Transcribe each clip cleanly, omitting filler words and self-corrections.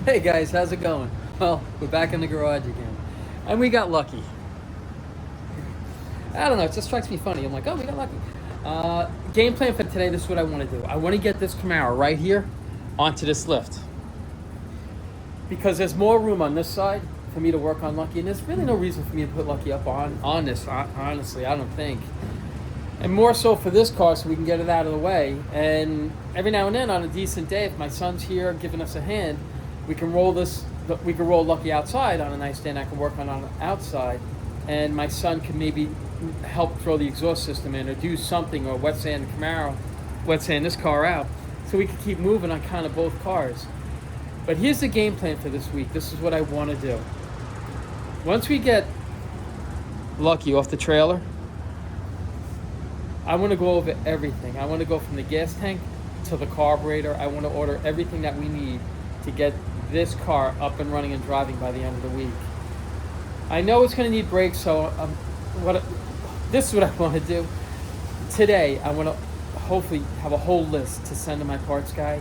Hey guys, how's it going? Well, we're back in the garage again. And we got lucky. I don't know, it just strikes me funny. I'm like, oh, we got lucky. Game plan for today, this is what I want to do. I want to get this Camaro right here onto this lift. Because there's more room on this side for me to work on Lucky. And there's really no reason for me to put Lucky up on this, honestly, I don't think. And more so for this car so we can get it out of the way. And every now and then on a decent day, if my son's here giving us a hand, we can roll Lucky outside on a nice day, and I can work on the outside. And my son can maybe help throw the exhaust system in or do something, or wet sand this car out, so we can keep moving on kind of both cars. But here's the game plan for this week. This is what I want to do. Once we get Lucky off the trailer, I want to go over everything. I want to go from the gas tank to the carburetor. I want to order everything that we need to get this car up and running and driving by the end of the week. I know it's going to need brakes, so this is what I want to do. Today, I want to hopefully have a whole list to send to my parts guy.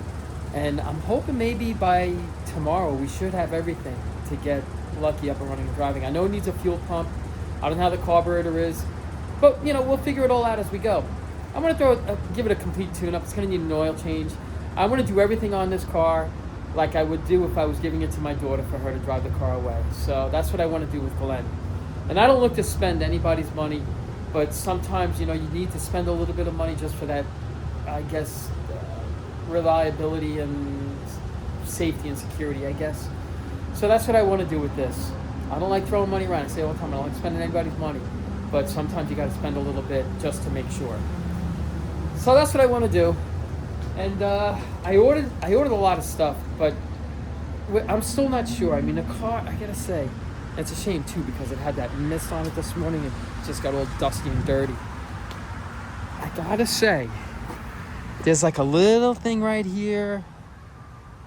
And I'm hoping maybe by tomorrow we should have everything to get Lucky up and running and driving. I know it needs a fuel pump. I don't know how the carburetor is. But, we'll figure it all out as we go. I'm going to give it a complete tune-up. It's going to need an oil change. I want to do everything on this car like I would do if I was giving it to my daughter for her to drive the car away. So that's what I want to do with Glenn. And I don't look to spend anybody's money, but sometimes, you need to spend a little bit of money just for that, I guess, reliability and safety and security, I guess. So that's what I want to do with this. I don't like throwing money around. I say all the time, I don't like spending anybody's money. But sometimes you got to spend a little bit just to make sure. So that's what I want to do. And I ordered a lot of stuff, but I'm still not sure. I mean, the car, I gotta say, it's a shame too because it had that mist on it this morning and just got all dusty and dirty. I gotta say, there's like a little thing right here,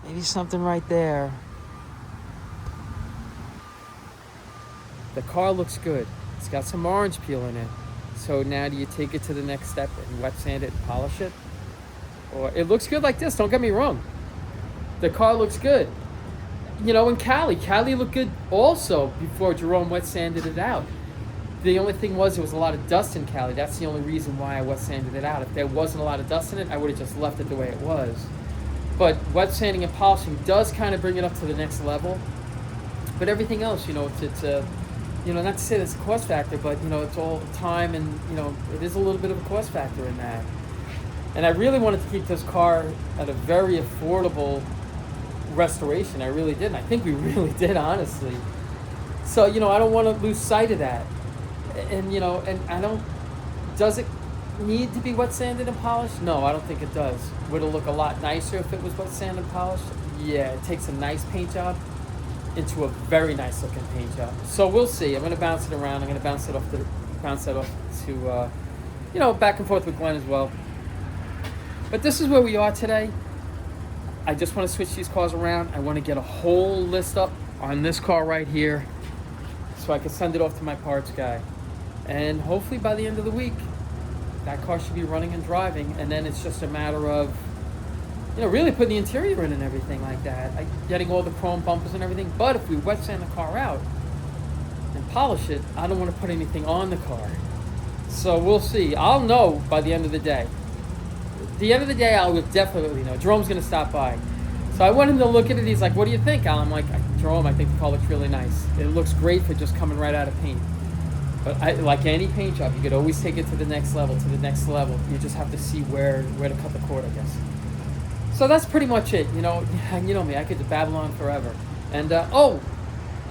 maybe something right there. The car looks good. It's got some orange peel in it. So now do you take it to the next step and wet sand it and polish it? Or it looks good like this, don't get me wrong. The car looks good. And Cali looked good also before Jerome wet sanded it out. The only thing was there was a lot of dust in Cali. That's the only reason why I wet sanded it out. If there wasn't a lot of dust in it, I would have just left it the way it was. But wet sanding and polishing does kind of bring it up to the next level. But everything else, it's not to say that's a cost factor, but, it's all time and, it is a little bit of a cost factor in that. And I really wanted to keep this car at a very affordable restoration. I really did. And I think we really did, honestly. So, I don't want to lose sight of that. And, does it need to be wet sanded and polished? No, I don't think it does. Would it look a lot nicer if it was wet sanded and polished? Yeah, it takes a nice paint job into a very nice looking paint job. So we'll see. I'm going to bounce it around. I'm going to bounce that off to back and forth with Glenn as well. But this is where we are today. I just want to switch these cars around. I want to get a whole list up on this car right here so I can send it off to my parts guy. And hopefully by the end of the week, that car should be running and driving. And then it's just a matter of really putting the interior in and everything like that. Getting all the chrome bumpers and everything. But if we wet sand the car out and polish it, I don't want to put anything on the car. So we'll see. I'll know by the end of the day. The end of the day, I will definitely know. Jerome's going to stop by. So I want him to look at it. He's like, what do you think, Al? I'm like, Jerome, I think the car looks really nice. It looks great for just coming right out of paint. But like any paint job, you could always take it to the next level, You just have to see where to cut the cord, I guess. So that's pretty much it. You know me, I could babble on forever. And, a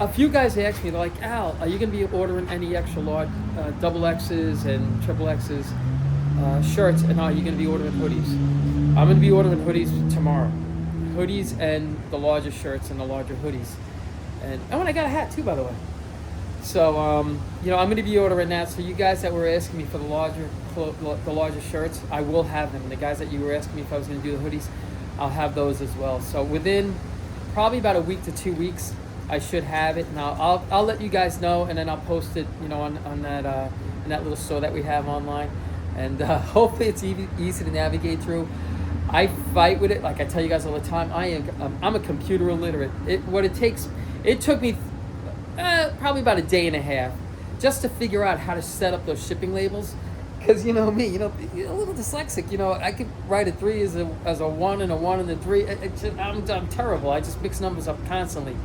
few guys asked me, they're like, Al, are you going to be ordering any extra large double X's and triple X's shirts? And are you going to be ordering hoodies? I'm going to be ordering hoodies tomorrow. Hoodies and the larger shirts and the larger hoodies. And I got a hat too, by the way. So, I'm going to be ordering that. So you guys that were asking me for the larger shirts, I will have them. And the guys that you were asking me if I was going to do the hoodies, I'll have those as well. So within probably about a week to 2 weeks, I should have it. And I'll let you guys know, and then I'll post it, on that in that little store that we have online. And hopefully it's easy to navigate through. I fight with it. Like I tell you guys all the time, I'm a computer illiterate. It took me probably about a day and a half just to figure out how to set up those shipping labels. Because you know me, a little dyslexic. I could write a 3 as a 1 and a 1 and a 3. I'm terrible. I just mix numbers up constantly.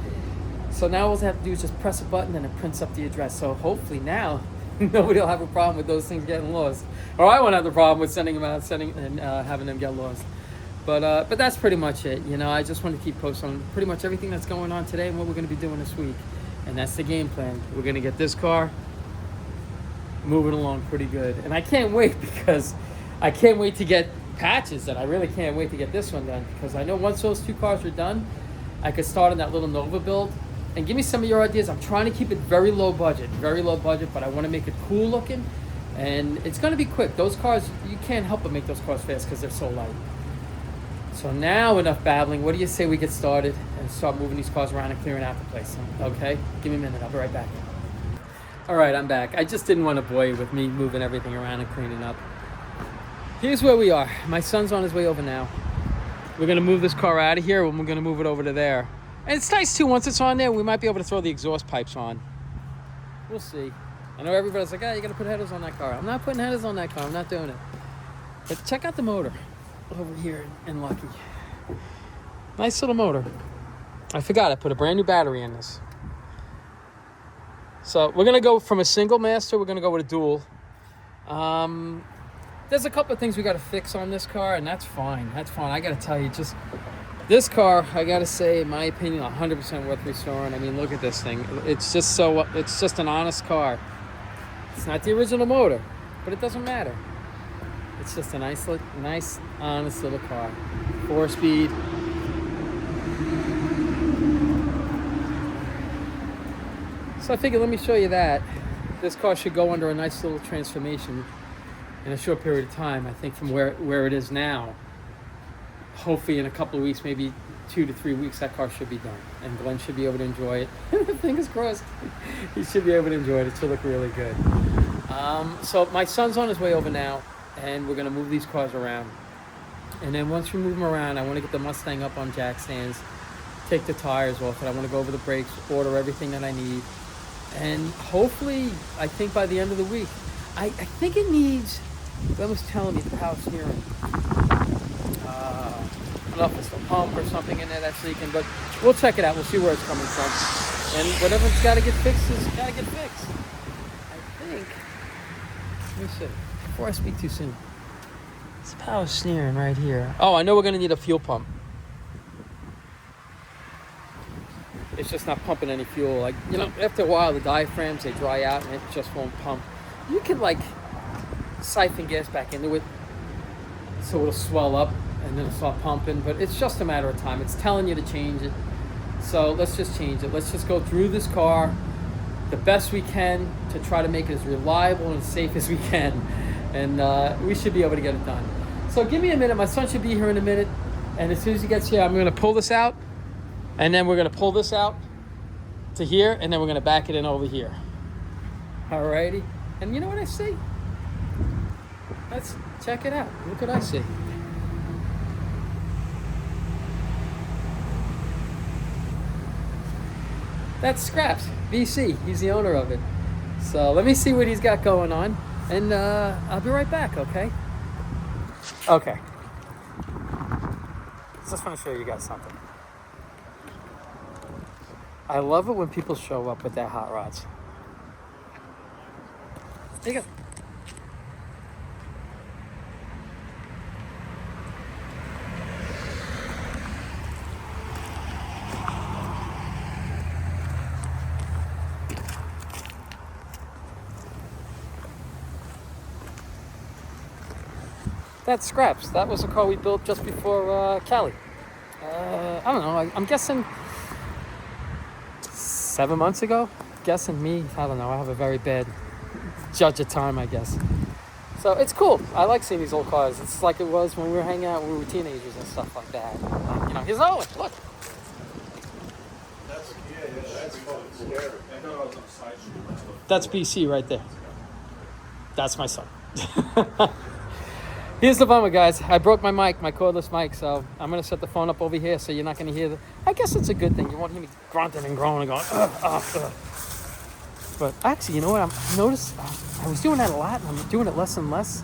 So now all I have to do is just press a button and it prints up the address. So hopefully now nobody will have a problem with those things getting lost, or I won't have the problem with sending them out, and having them get lost. But that's pretty much it. I just want to keep posting on pretty much everything that's going on today and what we're going to be doing this week, and that's the game plan. We're going to get this car moving along pretty good, and I can't wait because I can't wait to get patches, and I really can't wait to get this one done because I know once those 2 cars are done, I could start on that little Nova build. And give me some of your ideas. I'm trying to keep it very low budget, but I want to make it cool looking, and it's going to be quick. Those cars, you can't help but make those cars fast because they're so light. So now enough babbling. What do you say we get started and start moving these cars around and clearing out the place? Okay? Give me a minute. I'll be right back. All right, I'm back. I just didn't want to bore you with me moving everything around and cleaning up. Here's where we are. My son's on his way over now. We're going to move this car out of here, and we're going to move it over to there. And it's nice, too, once it's on there, we might be able to throw the exhaust pipes on. We'll see. I know everybody's like, you got to put headers on that car. I'm not putting headers on that car. I'm not doing it. But check out the motor over here in Lucky. Nice little motor. I forgot, I put a brand new battery in this. So we're going to go from a single master, we're going to go with a dual. There's a couple of things we got to fix on this car, and that's fine. I got to tell you, just... This car, I gotta say, in my opinion, 100% worth restoring. I mean, look at this thing. It's just an honest car. It's not the original motor, but it doesn't matter. It's just a nice, honest little car. 4-speed. So I figured, let me show you that. This car should go under a nice little transformation in a short period of time, I think, from where it is now. Hopefully in a couple of weeks, maybe 2 to 3 weeks, that car should be done. And Glenn should be able to enjoy it. Fingers crossed. He should be able to enjoy it. It should look really good. So my son's on his way over now, and we're going to move these cars around. And then once we move them around, I want to get the Mustang up on jack stands, take the tires off it. I want to go over the brakes, order everything that I need. And hopefully, I think by the end of the week, I think it needs, Glenn was telling me, the power steering. I don't know if it's the pump or something in there that's leaking, but we'll check it out. We'll see where it's coming from. And whatever's got to get fixed is got to get fixed. I think, let me see, before I speak too soon. It's power steering right here. Oh, I know we're going to need a fuel pump. It's just not pumping any fuel. Like, after a while, the diaphragms, they dry out and it just won't pump. You can, siphon gas back into it so it'll swell up and then it'll start pumping, but it's just a matter of time. It's telling you to change it, so let's just change it. Let's just go through this car the best we can to try to make it as reliable and safe as we can, and we should be able to get it done. So give me a minute. My son should be here in a minute, and as soon as he gets here, I'm going to pull this out, and then we're going to pull this out to here, and then we're going to back it in over here. Alrighty, and you know what I see? Let's check it out. Look what I see. That's Scraps, BC. He's the owner of it. So let me see what he's got going on, and I'll be right back, okay? Okay. Just want to show you guys something. I love it when people show up with their hot rods. There you go. That's Scraps. That was a car we built just before Cali. I don't know. I'm guessing 7 months ago. Guessing me. I don't know. I have a very bad judge of time, I guess. So it's cool. I like seeing these old cars. It's like it was when we were hanging out when we were teenagers and stuff like that. Here's Owen. Look. That's BC right there. That's my son. Here's the bummer, guys. I broke my mic, my cordless mic, so I'm gonna set the phone up over here so you're not gonna hear the. I guess it's a good thing. You won't hear me grunting and groaning and going, ugh, ugh, ugh. But actually, you know what? I noticed I was doing that a lot, and I'm doing it less and less.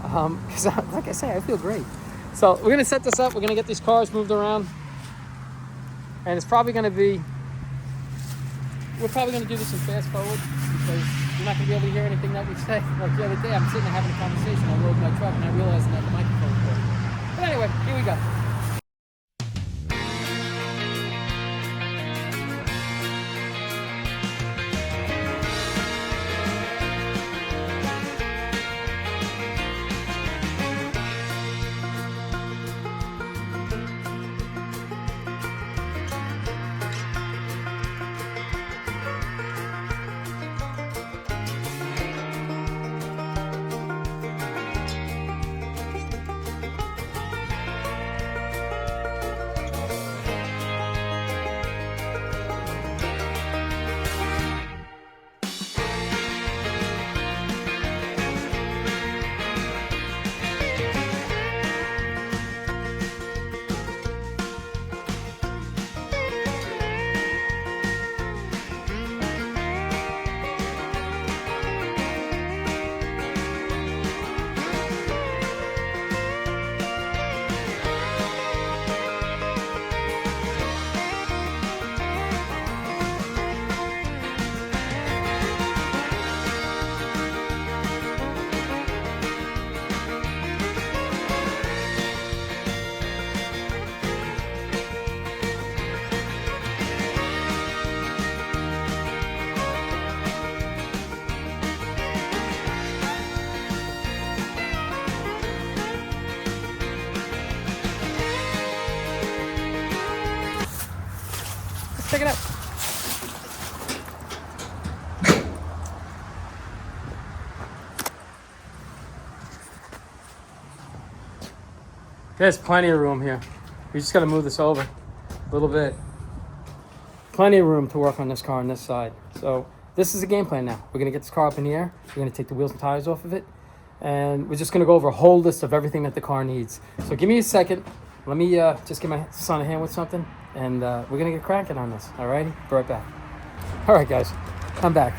Because, like I say, I feel great. So we're gonna set this up. We're gonna get these cars moved around, and it's probably gonna be. We're probably gonna do this in fast forward because you're not gonna be able to hear anything that we say. Like the other day, I'm sitting there having a conversation. I rode my truck and I realized I had the microphone recording. But anyway, here we go. Check it out. There's plenty of room here. We just got to move this over a little bit. Plenty of room to work on this car on this side. So this is the game plan now. We're going to get this car up in the air. We're going to take the wheels and tires off of it. And we're just going to go over a whole list of everything that the car needs. So give me a second. Let me just give my son a hand with something. And we're going to get cracking on this. All righty? Be right back. All right, guys. I'm back.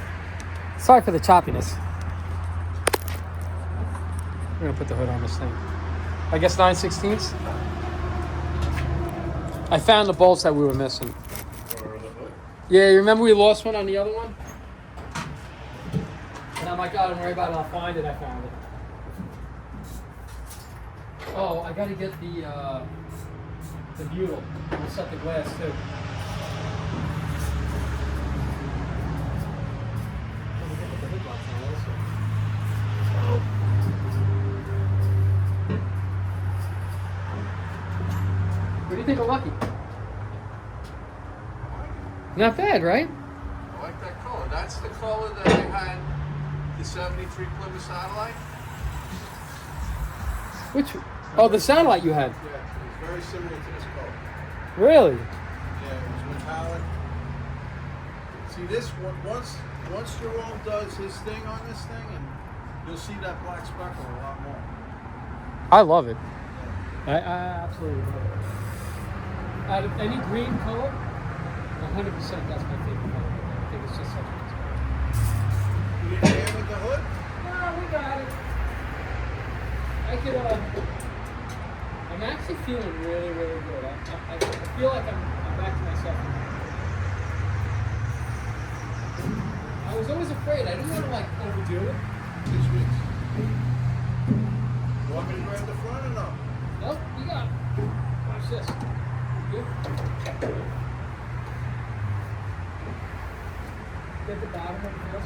Sorry for the choppiness. We're going to put the hood on this thing. I guess 9/16. I found the bolts that we were missing. Yeah, you remember we lost one on the other one? And I'm like, oh, don't worry about it. I'll find it. I found it. Oh, I got to get the butyl. We'll set the glass too. What do you think of Lucky? Not bad, right? I like that color. That's the color that I had the 73 Plymouth Satellite. Which? Oh, the Satellite you had. Yeah, it was very similar to this color. Really? Yeah, it was metallic. See this one, once Jerome does his thing on this thing, and you'll see that black speckle a lot more. I love it. I absolutely love it. Out of any green color, 100% that's my favorite color. I think it's just such a nice color. You didn't hear with the hood? No, we got it. I could, I'm actually feeling really, really good. I feel like I'm back to myself. I was always afraid. I didn't want to, like, overdo it. 6 weeks. You want me to grab the front or no? Nope, you got it. Watch this. Good. Get the bottom of this.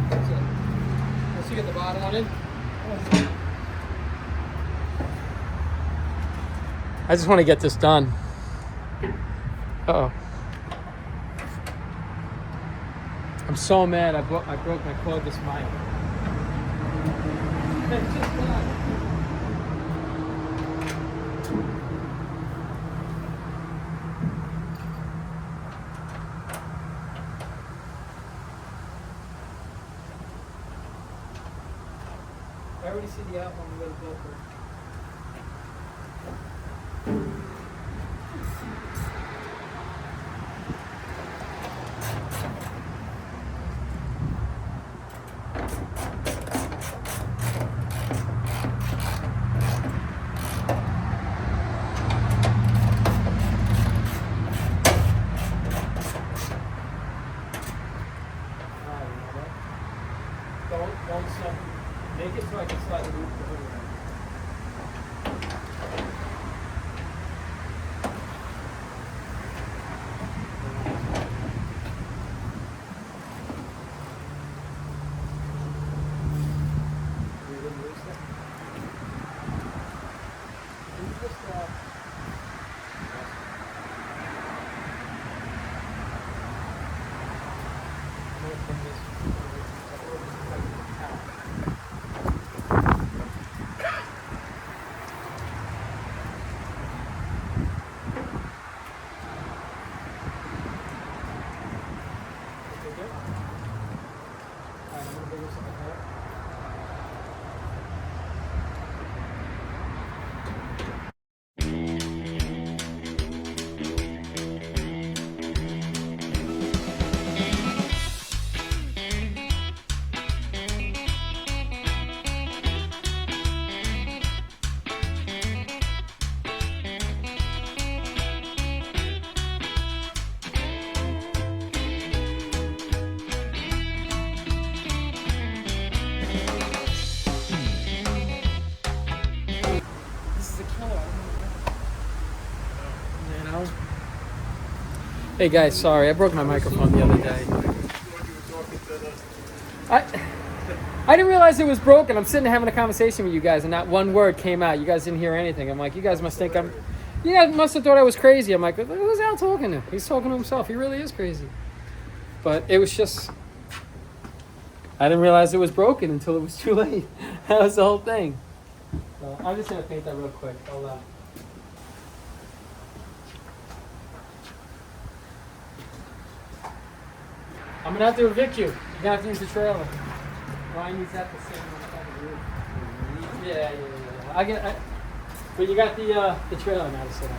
That's it. Once you get the bottom one in. I just want to get this done. Uh-oh. I'm so mad I broke my cordless mic. It's just done. the out one with a filter. Don't stop. Make it so I can slightly move the hood around. Hey guys, sorry, I broke my microphone the other day. I didn't realize it was broken. I'm sitting there having a conversation with you guys and not one word came out. You guys didn't hear anything. I'm like, you guys must think you guys must have thought I was crazy. I'm like, who's Al talking to? He's talking to himself. He really is crazy. But it was just, I didn't realize it was broken until it was too late. That was the whole thing. So I'm just going to paint that real quick. Hold on. I'm gonna have to evict you. You're gonna have to use the trailer. Ryan needs that the same on top of the roof. Yeah. But you got the trailer now to sit on.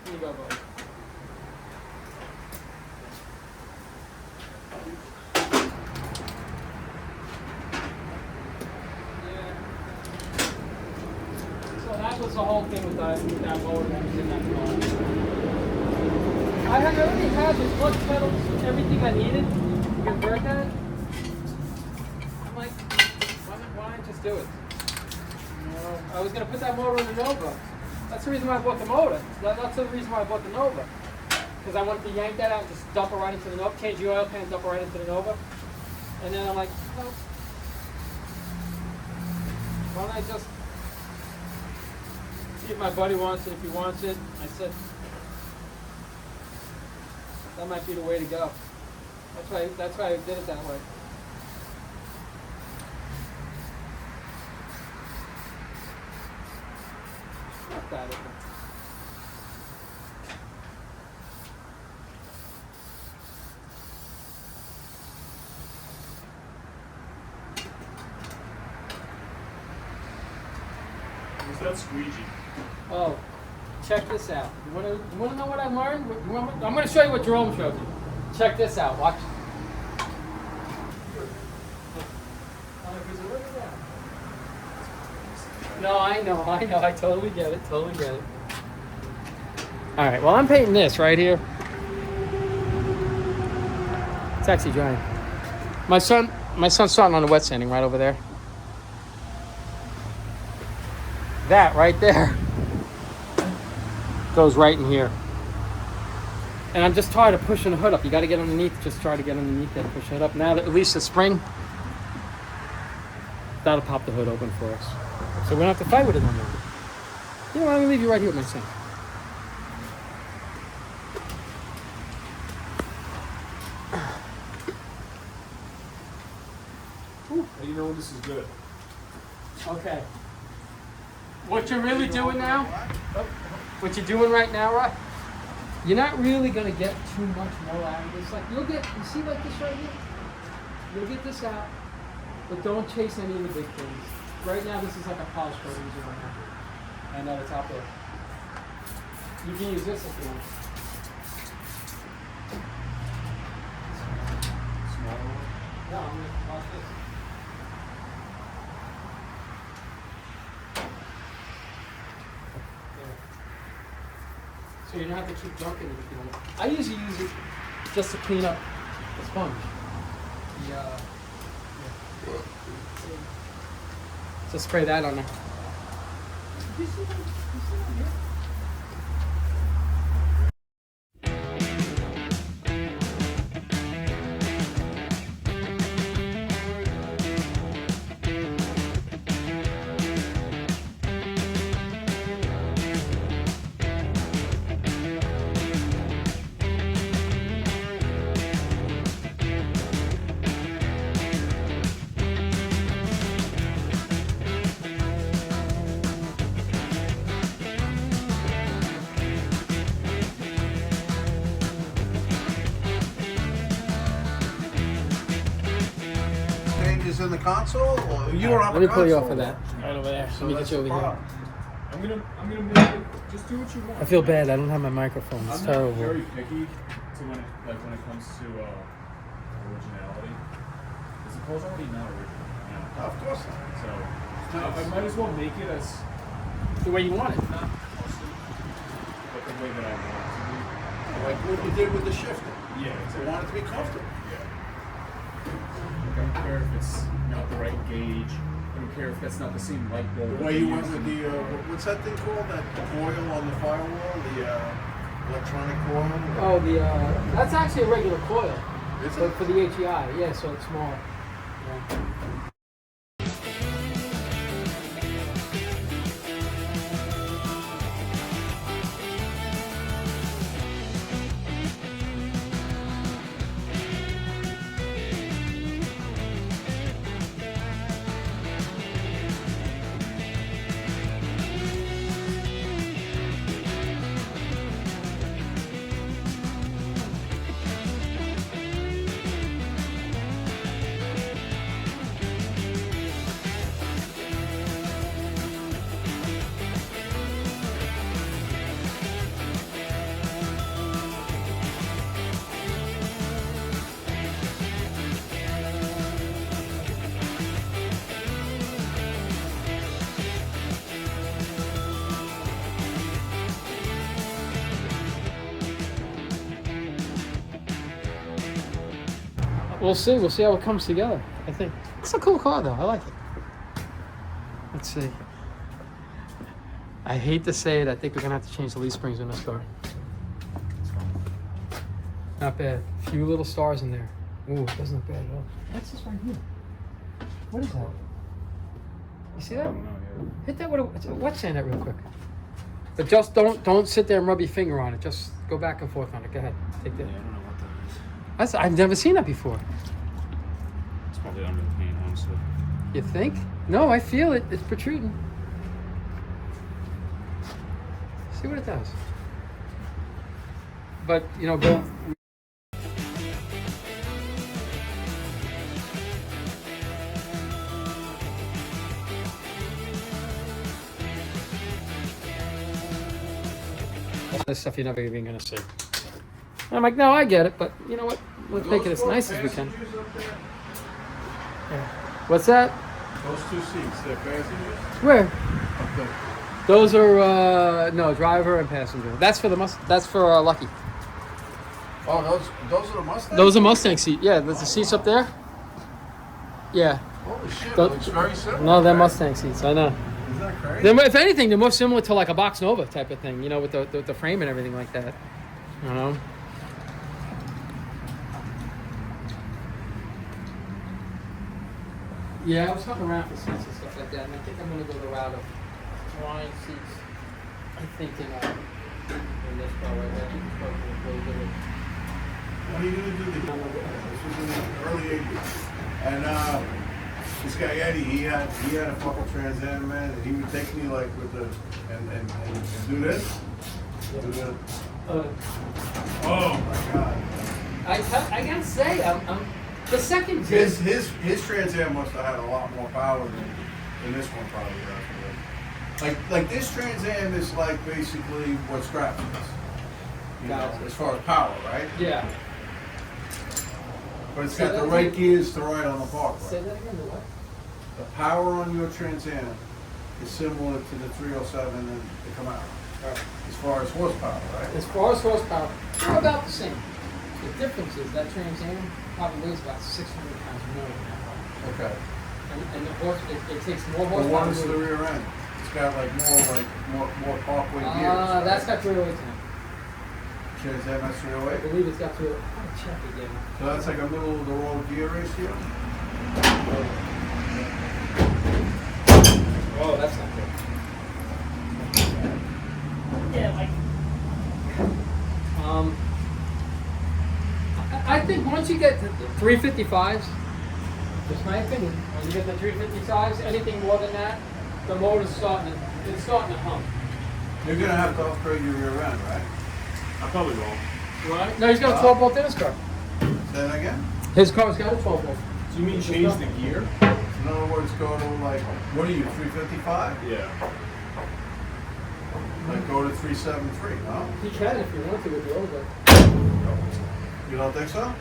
Here you go, buddy. That was the whole thing with that motor that was in that car. I already had the clutch pedals, everything I needed to convert that. I'm like, why not just do it? You know, I was going to put that motor in the Nova. That's the reason why I bought the motor. That's the reason why I bought the Nova. Because I wanted to yank that out and just dump it right into the Nova, change the oil pan, dump it right into the Nova. And then I'm like, well, why don't I just see if my buddy wants it, if he wants it. I said, that might be the way to go. That's why I did it that way. Not bad, is it? Who's that squeegee? Oh, check this out. You want to know what I learned? I'm going to show you what Jerome showed me. Check this out. Watch. No, I know. I totally get it. All right. Well, I'm painting this right here. It's actually drying. My son's starting on the wet sanding right over there. That right there goes right in here. And I'm just tired of pushing the hood up. You got to get underneath. Just try to get underneath there, push it up. Now that at least the spring, that'll pop the hood open for us. So we don't have to fight with it no more. You know what? I'm going to leave you right here with my son. How do you know when this is good? Okay. What you're really doing now, what you're doing right now, right? You're not really gonna get too much more out of this. Like you'll get, you see like this right here? You'll get this out, but don't chase any of the big things. Right now this is like a polish coat I'm using right now. I know it's out there. You can use this if you want. Smaller one? No, I'm gonna watch this. So you don't have to keep dunking it if you want. I usually use it just to clean up the sponge. Just spray that on there. You see that? You see that here? Changes in the console, or you don't have Let a me pull you console? off of that. Right over there. So Let me that's get you over the here. problem. I'm gonna make it. Just do what you want. I feel bad. I don't have my microphone. It's I'm terrible. not very picky to when it comes to originality. Because the car's already not original. You know? Of course not. So I might as well make it as The way you want it. not custom, but the way that I want it to be. Like what you did with the shifter. Yeah, You exactly. want it to be comfortable. Yeah. I don't care if it's not the right gauge. I don't care if that's not the same light bulb. The way you went with the, what's that thing called? That coil on the firewall? The electronic coil? Oh, that's actually a regular coil. Is But it? for the HEI, yeah, so it's smaller. Yeah. We'll see. We'll see how it comes together. I think it's a cool car, though. I like it. Let's see. I hate to say it. I think we're gonna have to change the leaf springs in this car. Not bad. Few little stars in there. Ooh, it doesn't look bad at all. What's this right here? What is that? You see I that? don't know. Yeah. Hit that with a wet sand that real quick. But just don't sit there and rub your finger on it. Just go back and forth on it. Go ahead. Take that. Yeah, I don't know what that is. I've never seen that before. It's probably under the paint, honestly. You think? No, I feel it. It's protruding. See what it does. But, you know, go. All this stuff you're never even going to see. And I'm like, no, I get it, but you know what? Let's make it as nice as we can. Passengers up there? Yeah. What's that? Those two seats, they're passengers? Where? Up there. Those are no driver and passenger. That's for That's for Lucky. Oh, those are the Mustangs? Those are Mustang seat. Yeah, there's the seats up there. Yeah. Holy shit, it Those- looks very similar. No, they're right? Mustang seats. I know. Isn't that crazy? They're, if anything, they're more similar to like a Box Nova type of thing. You know, with the frame and everything like that. You know. Yeah, I was hunting around for seats and stuff like that, and I think I'm gonna go the route of drawing seats. I think in this car right there. I think this car will really good. What are you going to do? This was in the early 80s. And this guy Eddie, he had a fucking Trans Am, man, and he would take me like with the and do this. Do the Oh my God. I gotta say, I'm the second. His Trans Am must have had a lot more power than this one probably has. Like this Trans Am is like basically what Scraps is. You know, Gotcha. as far as power, right? Yeah. But it's Say got the that right again? gears to ride on the Say parkway. that again. The what? The power on your Trans Am is similar to the 307 and the Camaro. Alright. As far as horsepower, right? As far as horsepower, they're about the same. The difference is that Trans Am probably weighs about 600 pounds more than that one. Okay. And the horse, it takes more But horsepower. what is to the move. rear end? It's got more parkway gears. Ah, right? that's got 308 in it. Trans Am has I 308. believe it's got 308. I'll check again. So that's like a middle of the road gear ratio. Oh, that's not good. Yeah, like. I think once you get to the 355s, just my opinion, when you get the 355s, anything more than that, the motor's starting to hum. You're gonna have to upgrade your rear end, right? I probably won't. Right? No, he's got a 12 volt in his car. Say that again? His car's got a 12 volt. Do you mean change the gear? In other words, go to like, what are you, 355? Yeah. Like go to 373, no? He can if you want to with the old one. You don't think so?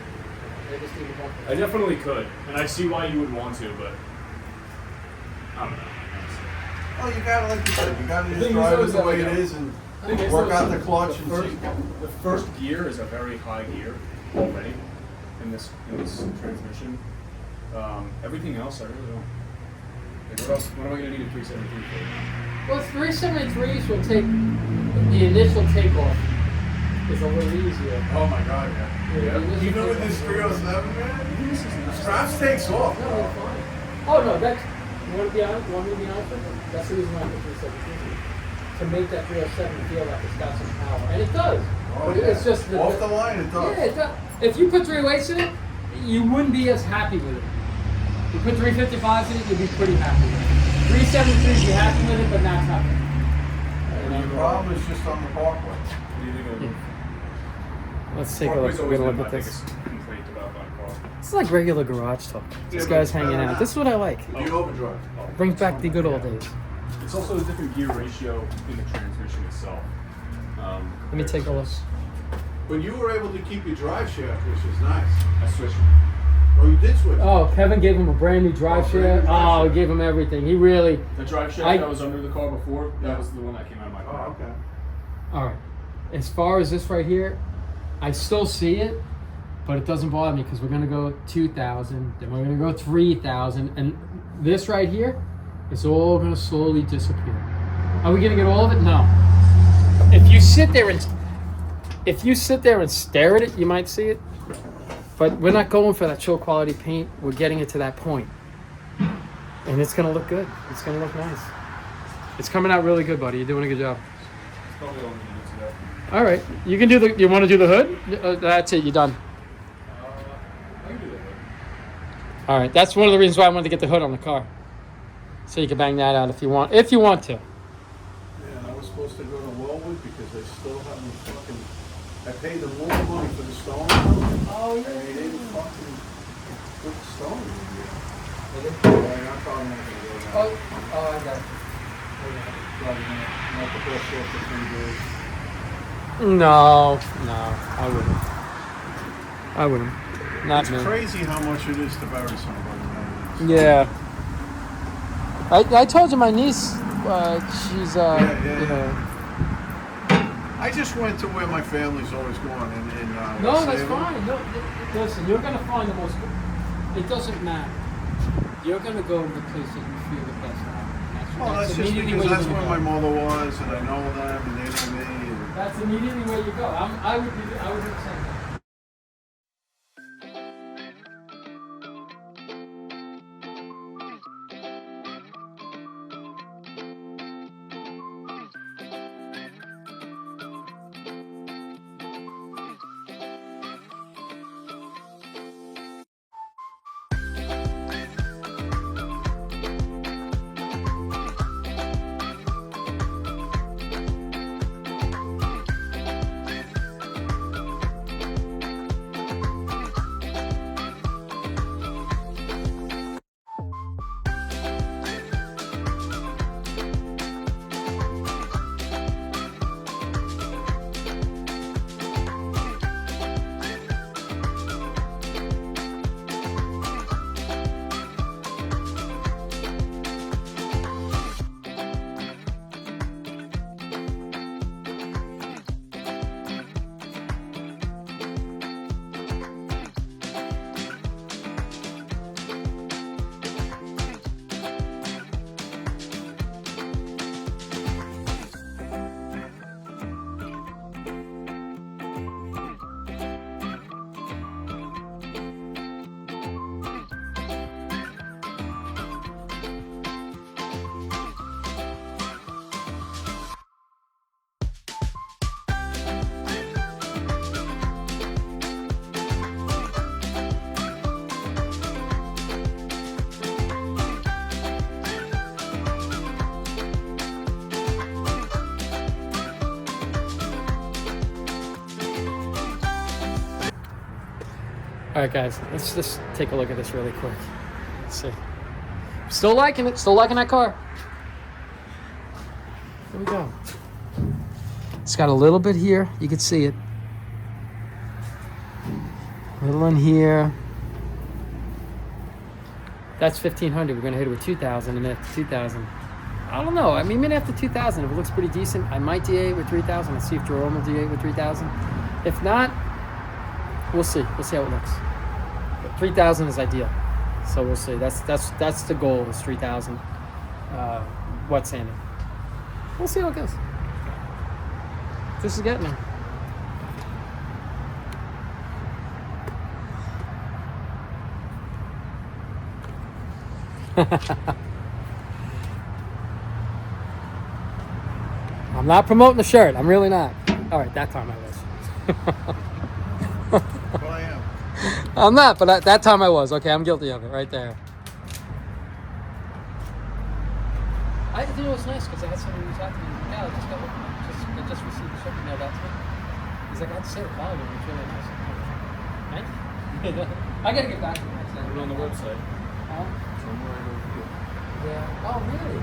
They just need a bumper. I definitely could, and I see why you would want to, but I don't know. Oh, you gotta, like you said, you gotta The just thing is, drive though, it is the that, way like, it is and Thing is, work though, out the clutch and see. The first gear is a very high gear already in this transmission. Everything else, I really don't. Like what else? What am I going to need a 373 for? Well, 373s will take the initial takeoff is a little easier. Oh my God, yeah. Yeah. Even with this 307, man, Straps takes off. No, it's fine. Oh no, that's you want to be honest. Want me to be honest with you? That's the reason why I put 373 to make that 307 feel like it's got some power, and it does. Oh, But yeah. it's just Off the line, it does. Yeah, it does. If you put 308s in it, you wouldn't be as happy with it. You put 355s in it, you'd be pretty happy with it. 373s, you're happy with it, but not happy. The problem is just on the parkway. What do you think of it? Let's take a Parkway's look. always We're been gonna my look at this. biggest complaint about my car. It's like regular garage talk. This Yeah, but guy's it's better hanging out. now. This is what I like. The overdrive. Brings back the good old days. It's also a different gear ratio in the transmission itself. Let me take a look. But you were able to keep your drive shaft, which is nice. I switched. Oh, you did switch. Oh, Kevin gave him a brand new drive Oh, brand new shaft. drive Oh, shaft. gave him everything. He really. The drive shaft that was under the car before, that was the one that came out of my car. Oh, okay. All right. As far as this right here, I still see it, but it doesn't bother me because we're gonna go 2,000, then we're gonna go 3,000, and this right here is all gonna slowly disappear. Are we gonna get all of it? No. If you sit there and stare at it, you might see it. But we're not going for that show quality paint. We're getting it to that point, and it's gonna look good. It's gonna look nice. It's coming out really good, buddy. You're doing a good job. It's probably all we need to do. All right, you can do the. You want to do the hood? That's it. You're done. I can do that. All right, that's one of the reasons why I wanted to get the hood on the car, so you can bang that out if you want. If you want to. Yeah, and I was supposed to go to Wellwood because they still haven't fucking. I paid them more money for the stone. Oh And they didn't fucking put the stone in here. yeah. Like, I thought I'm not gonna go down. Oh, I got it. Probably not the best off for 3 days. No, I wouldn't. Not It's me. crazy how much it is to bury somebody. Man. Yeah. I told you my niece. She's Yeah. you know. I just went to where my family's always going, in No, West that's Salem. fine. No, listen, you're gonna find the most. It doesn't matter. You're gonna go to the place that you feel the best at. Well, that's just immediately because where that's you're where gonna my go. mother was, and I know them, and they know me. And That's immediately where you go. I would do the same thing. All right, guys, let's just take a look at this really quick. Let's see. Still liking it. Still liking that car. Here we go. It's got a little bit here. You can see it. A little in here. That's 1,500. We're going to hit it with 2,000, and after 2,000. I don't know. I mean, maybe after 2,000, if it looks pretty decent, I might D8 with 3,000. Let's see if Jerome will D8 with 3,000. If not, we'll see. We'll see how it looks. But 3,000 is ideal. So we'll see. That's the goal is 3,000. Wet sanding. We'll see how it goes. This is getting there. I'm not promoting the shirt. I'm really not. All right, that time I was. Well, I am. I'm not, but that time I was. Okay, I'm guilty of it right there. I think it was nice because I had somebody reach out to me. Yeah, I just received the shirt emailed out to me. He's like, I had to say the volume. It's really nice. Thank you. I gotta get back to that. Put it on the website. Huh? Somewhere over here. Yeah. Oh, really?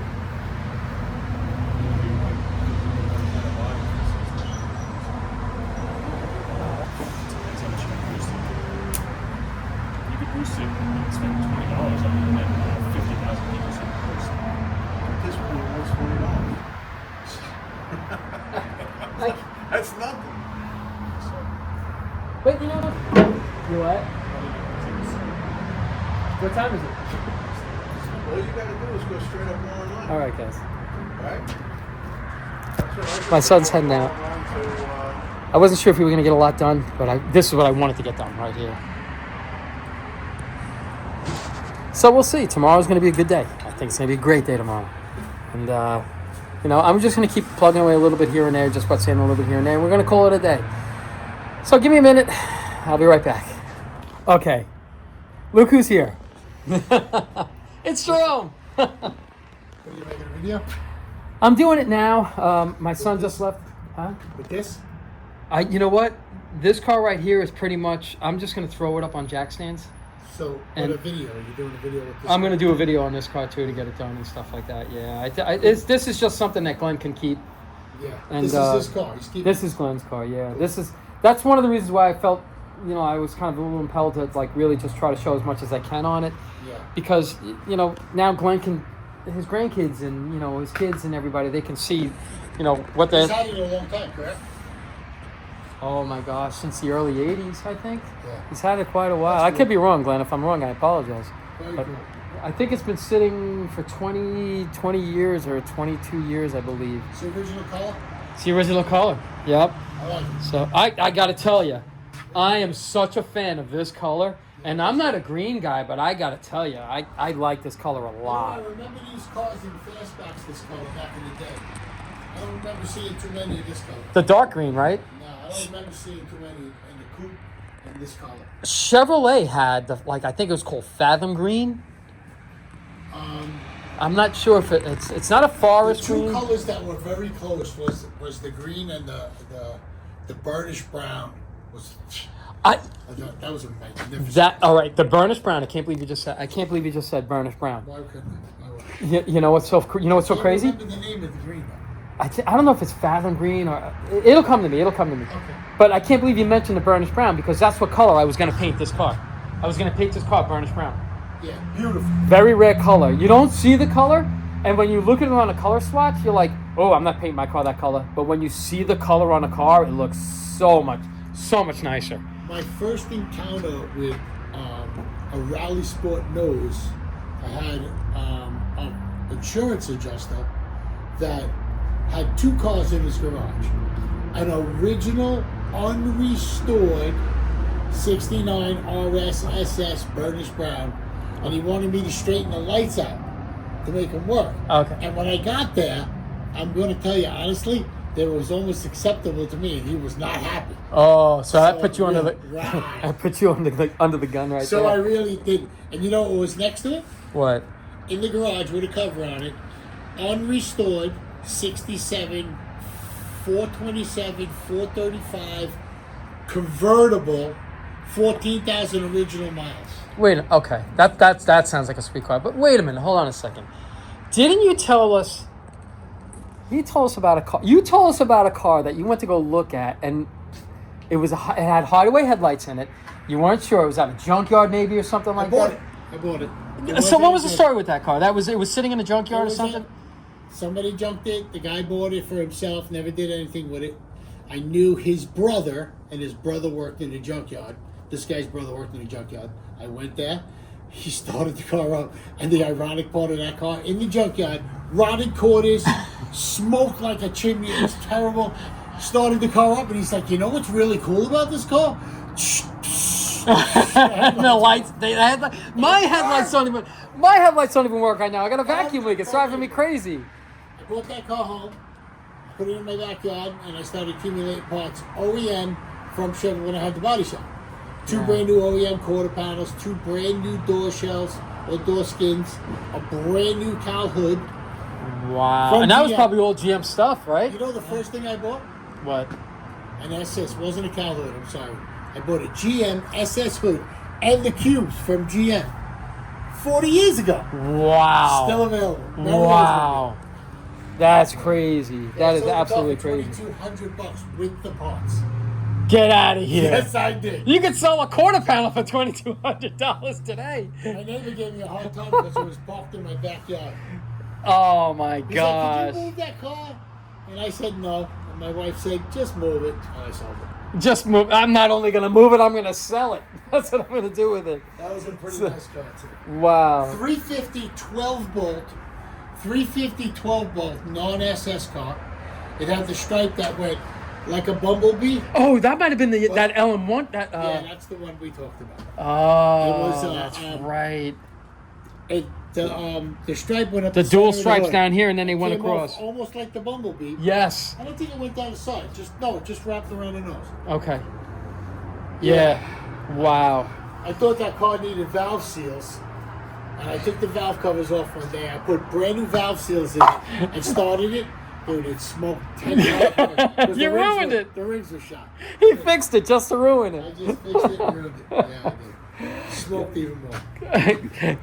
You could boost it and spend $20 on it and then 50,000 people see the boost. At this point, what's $20? Like, That's nothing. So, but you know what? You what? What time is it? All you gotta do is go straight up online. All right, guys. Right? My son's heading out. I wasn't sure if we were going to get a lot done, but this is what I wanted to get done right here. So we'll see. Tomorrow's going to be a good day. I think it's going to be a great day tomorrow. And, I'm just going to keep plugging away a little bit here and there, just wet sanding a little bit here and there. We're going to call it a day. So give me a minute. I'll be right back. Okay. Look who's here. It's Jerome. What, are you making a video I'm doing it now. My son just left. Huh? with this? You know what? This car right here is pretty much. I'm just gonna throw it up on jack stands. So, And- what a video? Are you doing a video with this? I'm gonna do a video on this car too to get it done and stuff like that. Yeah, this is just something that Glenn can keep. Yeah. and, This is his car. He's keeping This is Glenn's car. Yeah, that's one of the reasons why I felt, I was kind of a little impelled to like really just try to show as much as I can on it, Yeah. because now Glenn can, his grandkids and his kids and everybody, they can see, what He's the. had it a long time, correct? Oh my gosh, since the early '80s, I think. Yeah. He's had it quite a while. That's I cool. could be wrong, Glenn. If I'm wrong, I apologize. Very But cool. I think it's been sitting for 20 years or 22 years, I believe. It's the original color? It's the original color. Yep. I like it. So I got to tell you, I am such a fan of this color. And I'm not a green guy, but I got to tell you, I like this color a I lot. remember these cars in fastbacks this color back in the day. I don't remember seeing too many of this color. The dark green, right? No, I don't remember seeing too many in the coupe in this color. Chevrolet had I think it was called Fathom Green. I'm not sure if it's not a The forest two green. colors that were very close was the green and the burnished brown. That was a magnificent. All right, the burnished brown. I can't believe you just said burnished brown. Why couldn't I? You know what's so crazy? I don't remember the name of the green though. I don't know if it's Fathom Green or it'll come to me. Okay. But I can't believe you mentioned the burnished brown because that's what color I was going to paint this car. I was going to paint this car burnished brown. Yeah, beautiful. Very rare color. You don't see the color, and when you look at it on a color swatch, you're like, oh, I'm not painting my car that color. But when you see the color on a car, it looks so much nicer. My first encounter with a Rally Sport nose, I had an insurance adjuster that had two cars in his garage. An original, unrestored 69 RS SS burnished brown, and he wanted me to straighten the lights out to make them work. Okay. And when I got there, I'm going to tell you honestly, that was almost acceptable to me, and he was not happy. Oh, so I put you under the Right. I put you under the gun right So there. I really did. And you know what was next to it? What? In the garage with a cover on it, unrestored 67, 427, 435, convertible 14,000 original miles. Wait, okay. That sounds like a sweet car. But wait a minute. Hold on a second. Didn't you tell us... You told us about a car. You told us about a car that you went to go look at, and it had hideaway headlights in it. You weren't sure. It was at a junkyard maybe or something like that? I bought it. So what was the story with that car? It was sitting in a junkyard or something? Somebody junked it. The guy bought it for himself, never did anything with it. I knew his brother, and his brother worked in a junkyard. This guy's brother worked in a junkyard. I went there. He started the car up, and the ironic part of that car, in the junkyard, rotted quarters, smoked like a chimney. It was terrible. Started the car up, and he's like, you know what's really cool about this car? The lights, my headlights don't even work right now. I got a vacuum leak. It's driving me crazy. I brought that car home, put it in my backyard, and I started accumulating parts OEM from Chevrolet when I had the body shop. Two brand new OEM quarter panels, 2 brand new door shells or door skins, a brand new cowl hood. Wow. And that was probably old GM stuff, right? You know the first thing I bought? What? An SS. Wasn't a cowl hood, I'm sorry. I bought a GM SS hood and the cubes from GM 40 years ago. Wow. Still available. Wow. That's crazy. That is absolutely crazy. $2,200 with the parts. Get out of here. Yes, I did. You could sell a quarter panel for $2,200 today. My neighbor gave me a hard time because it was parked in my backyard. Oh my He's gosh. like, could you move that car? And I said no. And my wife said, just move it. And I sold it. Just move. I'm not only going to move it, I'm going to sell it. That's what I'm going to do with it. That was a pretty nice car, too. Wow. 350 12 bolt non-SS car. It had the stripe that went like a bumblebee. Oh, that might have been that LM1. Yeah, that's the one we talked about. Oh, It was, that's right. The stripe went up The the dual center of stripes hood. down here, and then they went Came off across. almost like the bumblebee. Yes. I don't think it went down the side. It just wrapped around the nose. Okay. Yeah. Wow. I thought that car needed valve seals, and I took the valve covers off one day. I put brand new valve seals in it and started it. Dude, it smoked 10 miles. You ruined it. The rings were shot. He fixed it just to ruin I it. just fixed it and ruined it. Yeah, I did. Smoked even more.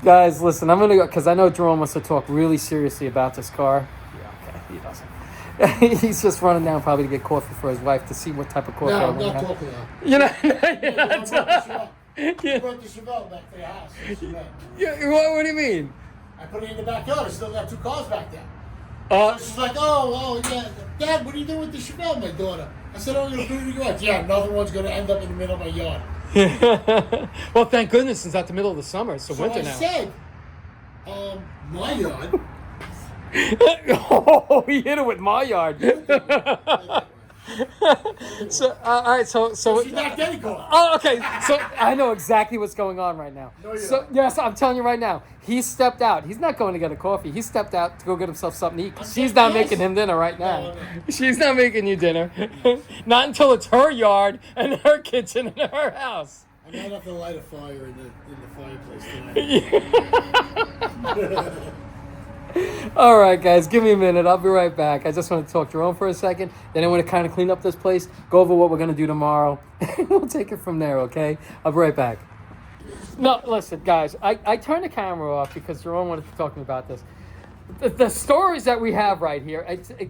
Guys, listen, I'm going to go, because I know Jerome wants to talk really seriously about this car. Yeah, okay, he doesn't. He's just running down probably to get coffee for his wife to see what type of coffee No, I I'm want to not have. talking about it. You know, I brought the Chevelle back to the house. what do you mean? I put it in the backyard. I still got 2 cars back there. Uh, She's like, oh, yeah. Dad, what are you doing with the Chevelle, my daughter? I said, I'm going to put it in the garage. Yeah, another one's going to end up in the middle of my yard. well, thank goodness it's not the middle of the summer. It's the So winter I now. said, my yard. Oh, he hit it with my yard. So, all right, so She's not getting caught. oh, okay. So I know exactly what's going on right now. No, you So don't. yes, I'm telling you right now. He stepped out. He's not going to get a coffee. He stepped out to go get himself something to eat. 'Cause she's not Yes. making him dinner right now. No. She's not making you dinner. Not until it's her yard and her kitchen and her house. I might have to light a fire in the fireplace tonight. All right, guys, give me a minute. I'll be right back. I just want to talk to Jerome for a second. Then I want to kind of clean up this place, go over what we're going to do tomorrow. We'll take it from there, okay? I'll be right back. No, listen, guys, I turned the camera off because Jerome wanted to talk to me about this. The stories that we have right here,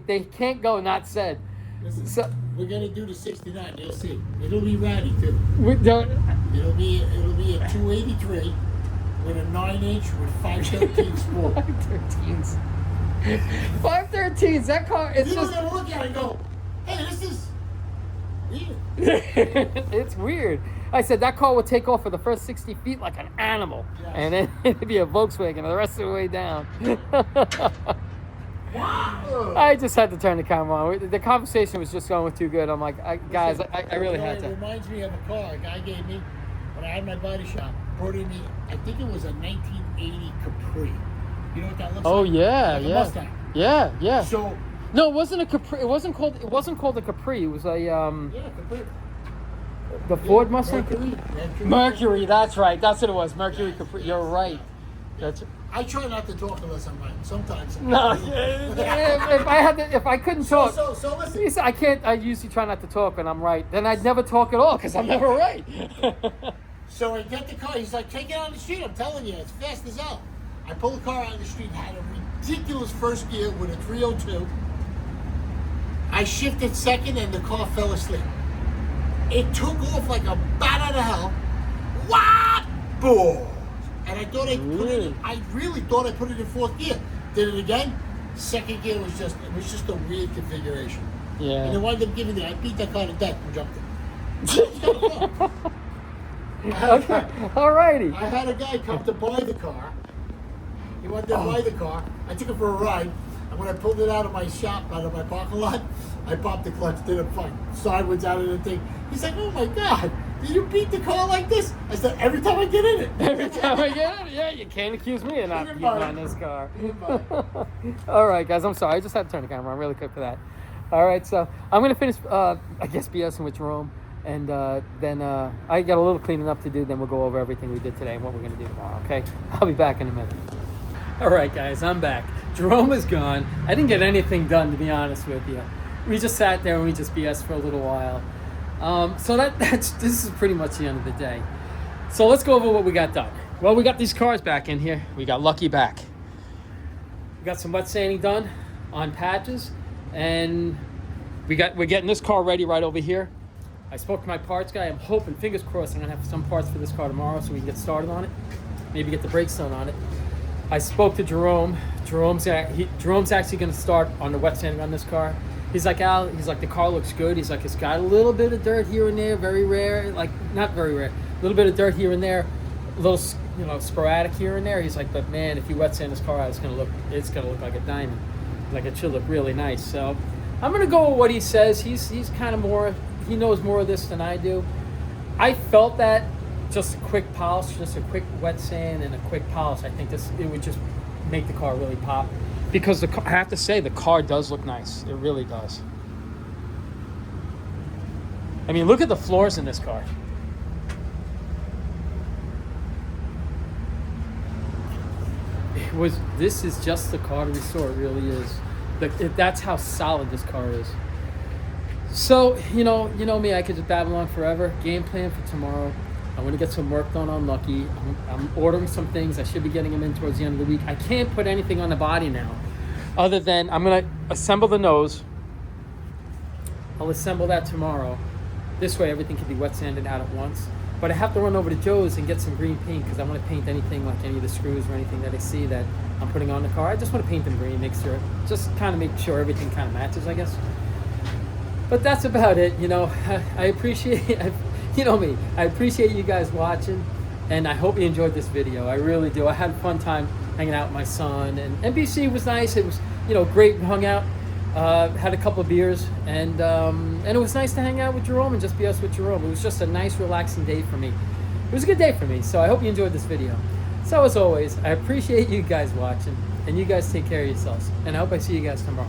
they can't go not said. Listen, So we're going to do the 69. You'll see. It'll be ratty, too. we don't. It'll be a 283 with a 9-inch with 513 sport. 513s. 513s. That car. It's You don't just. ever look at it and go, hey, this is weird. It's weird. I said that car would take off for the first 60 feet like an animal, Yes. and then it'd be a Volkswagen the rest of the way down. Wow. I just had to turn the camera on. The conversation was just going too good. I'm like, guys, I really had It to. reminds me of a car a guy gave me when I had my body shop. Brought in me, I think it was a 1980 Capri. You know what that looks Oh like? yeah, Like a yeah, Mustang. yeah. So, No, it wasn't a Capri. It wasn't called a Capri. It was a yeah, Capri. the Ford Mustang. Mercury. Mercury. That's right. That's what it was. Mercury Capri. You're right. That's I try not to talk unless I'm right. Sometimes. No, if I couldn't talk, So listen. Lisa, I can't. I usually try not to talk when I'm right. Then I'd never talk at all because I'm never right. So I get the car. He's like, take it on the street. I'm telling you, it's fast as hell. I pull the car out of the street. Had a ridiculous first gear with a 302. I shifted second, and the car fell asleep. It took off like a bat out of hell. What? Boom! And I thought I really thought I put it in fourth gear. Did it again. Second gear was just a weird configuration. Yeah. And it wound up giving me. I beat that car to death and jumped it. Okay. Alrighty. I had a guy come to buy the car. He wanted to buy the car. I took him for a ride. And when I pulled it out of my shop, out of my parking lot, I popped the clutch, did a fuck sideways out of the thing. He's like, oh my God, did you beat the car like this? I said, every time I get in it. Every time I get it, yeah, you can't accuse me of not You're beating fine. on this car. You're fine. All right, guys, I'm sorry. I just had to turn the camera on really quick for that. All right, so I'm going to finish, I guess, BSing with Jerome. And then I got a little cleaning up to do. Then we'll go over everything we did today and what we're going to do tomorrow, okay? I'll be back in a minute. All right, guys, I'm back. Jerome is gone. I didn't get anything done, to be honest with you. We just sat there and we just BS for a little while. So this is pretty much the end of the day. So let's go over what we got done. Well, we got these cars back in here. We got Lucky back. We got some wet sanding done on patches, and we're getting this car ready right over here. I spoke to my parts guy. I'm hoping, fingers crossed, I'm gonna have some parts for this car tomorrow so we can get started on it. Maybe get the brakes done on it. I spoke to Jerome. Jerome's actually gonna start on the wet sanding on this car. He's like, Al, the car looks good. He's like, it's got a little bit of dirt here and there, very rare, like not very rare, a little bit of dirt here and there, a little, sporadic here and there. He's like, but man, if you wet sand this car out, it's gonna look like a diamond. Like it should look really nice. So I'm gonna go with what he says. He's kind of more, he knows more of this than I do. I felt that just a quick polish, just a quick wet sand and a quick polish. I think it would just make the car really pop. Because I have to say, the car does look nice. It really does. I mean, look at the floors in this car. This is just the car to restore. It really is. That's how solid this car is. So, you know me, I could just babble on forever. Game plan for tomorrow. I want to get some work done on Lucky. I'm ordering some things. I should be getting them in towards the end of the week. I can't put anything on the body now, other than I'm going to assemble the nose. I'll assemble that tomorrow. This way everything can be wet sanded out at once. But I have to run over to Joe's and get some green paint because I want to paint anything, like any of the screws or anything that I see that I'm putting on the car. I just want to paint them green, just kind of make sure everything kind of matches, I guess. But that's about it. I appreciate me. I appreciate you guys watching, and I hope you enjoyed this video. I really do. I had a fun time hanging out with my son, and NBC was nice. It was, great. We hung out, had a couple of beers, and it was nice to hang out with Jerome and just be us with Jerome. It was just a nice, relaxing day for me. It was a good day for me, so I hope you enjoyed this video. So as always, I appreciate you guys watching, and you guys take care of yourselves, and I hope I see you guys tomorrow.